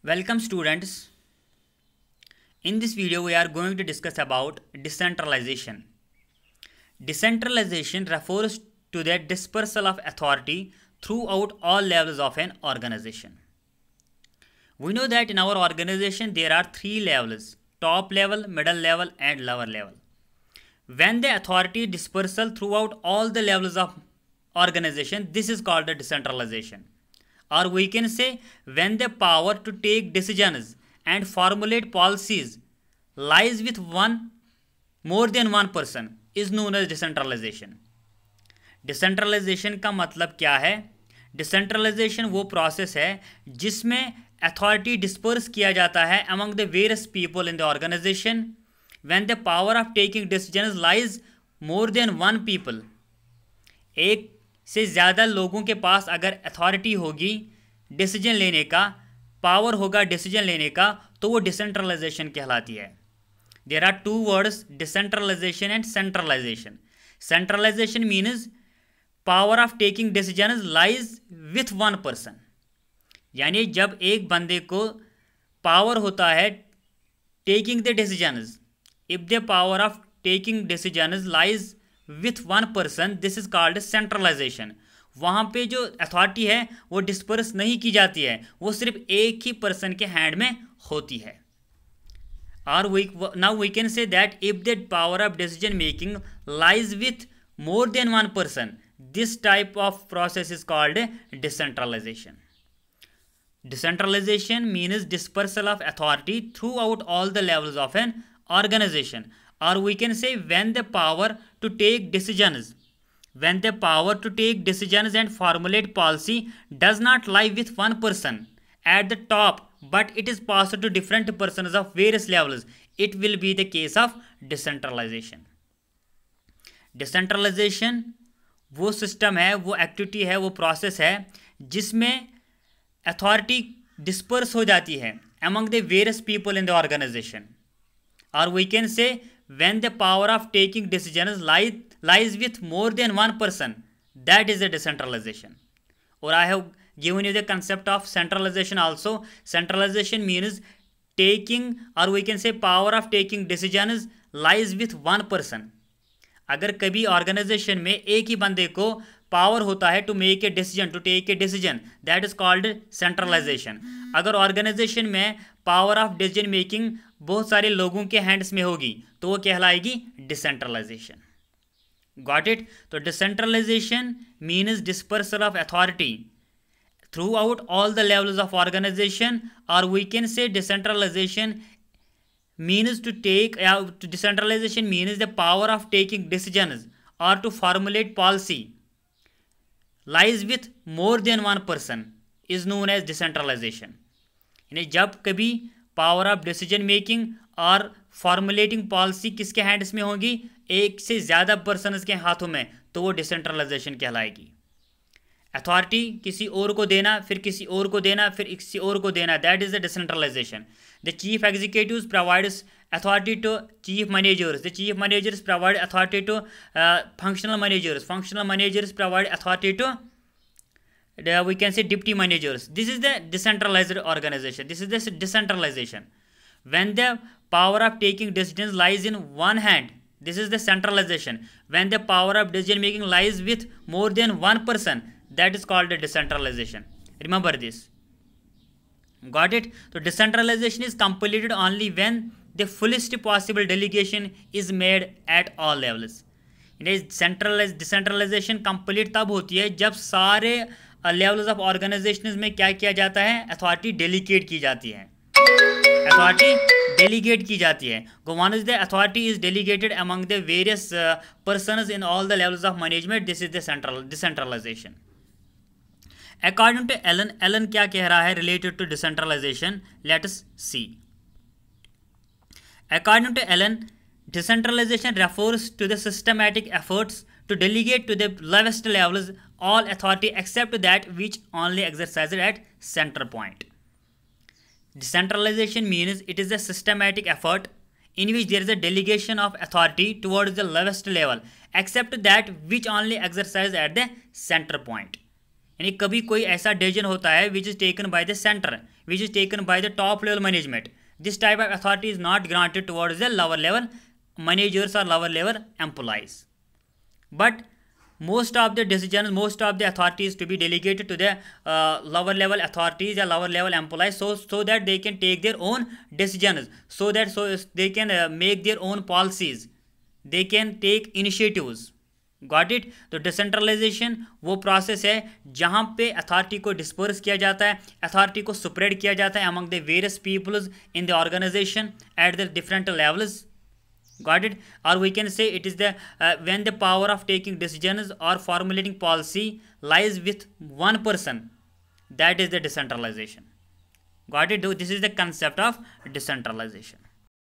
Welcome students. In this video we are going to discuss about decentralization. Decentralization refers to the dispersal of authority throughout all levels of an organization. We know that in our organization there are three levels: top level, middle level and lower level. When the authority dispersal throughout all the levels of organization, this is called the decentralization. Or we can say when the power to take decisions and formulate policies lies with more than one person is known as decentralization. Decentralization का मतलब क्या है? Decentralisation वो process है जिसमें authority disperse किया जाता है among the various people in the organization when the power of taking decisions lies more than one people. एक से ज़्यादा लोगों के पास अगर अथॉरिटी होगी डिसीजन लेने का, पावर होगा डिसीजन लेने का, तो वो डिसेंट्रलाइजेशन कहलाती है. There are two words, decentralization and centralization. Centralization means power of taking decisions lies with one person, यानी जब एक बंदे को पावर होता है taking the decisions, if the power of taking decisions lies with one person, this is called centralization. वहाँ पे जो अथॉरिटी है वो डिस्पर्स नहीं की जाती है, वो सिर्फ एक ही पर्सन के हैंड में होती है. और now we can say that if the power of decision making lies with more than one person, this type of process is called decentralization. Decentralization means dispersal of authority throughout all the levels of an organization. Or we can say when the power to take decisions and formulate policy does not lie with one person at the top, but it is passed to different persons of various levels, it will be the case of decentralization. Decentralization वो system है, वो activity है, वो process है जिसमें authority disperse हो जाती है among the various people in the organization. Or we can say when the power of taking decisions lies with more than one person, that is a decentralization. Or I have given you the concept of centralization also. Centralization means taking, or we can say power of taking decisions lies with one person. अगर कभी organisation में एक ही बंदे को power होता है to make a decision, to take a decision, that is called centralization. अगर organization में पावर ऑफ डिसीजन मेकिंग बहुत सारे लोगों के हैंड्स में होगी तो वो कहलाएगी डिसेंट्रलाइजेशन. Got it? तो decentralisation means dispersal of authority throughout all the levels of organisation. और we can say decentralisation means decentralization means the power of taking decisions or to formulate policy lies with more than one person is known as decentralization. यानी जब कभी power of decision making और formulating policy किसके hands में होगी, एक से ज़्यादा पर्सन के हाथों में, तो वो डिसेंट्रलाइजेशन कहलाएगी. अथॉरिटी किसी और को देना, फिर किसी और को देना, फिर किसी और को देना, that is the decentralization. The chief executives provides authority to chief managers. The chief managers provide authority to functional managers. Functional managers provide authority to we can say deputy managers. This is the decentralized organization. This is the decentralization. When the power of taking decisions lies in one hand, this is the centralization. When the power of decision making lies with more than one person, that is called the decentralization. Remember this. Got it? So decentralization is completed only when the fullest possible delegation is made at all levels. Decentralization complete तब होती है जब सारे levels of organisation में क्या किया जाता है, अथॉरिटी डेलीगेट की जाती है. अथॉरिटी डेलीगेट की जाती है. Once the authority is delegated among the various persons in all the levels of management, this is the decentralization. According to Allen क्या कह रहा है related to decentralization? Let us see. According to Allen, decentralization refers to the systematic efforts to delegate to the lowest levels all authority except that which only exercised at center point. Decentralization means it is a systematic effort in which there is a delegation of authority towards the lowest level except that which only exercised at the center point. यानी कभी कोई ऐसा decision होता है which is taken by the centre, which is taken by the top level management. This type of authority is not granted towards the lower level managers or lower level employees. But most of the decisions, most of the authorities to be delegated to the lower level authorities or lower level employees, so that they can take their own decisions, so they can make their own policies, they can take initiatives. Got it. तो decentralisation वो process है जहाँ पे authority को disperse किया जाता है, authority को स्प्रेड किया जाता है among the various peoples in the organization at the different levels. Got it? Or we can say it is the when the power of taking decisions or formulating policy lies with one person, that is the decentralization. Got it? This is the concept of decentralization.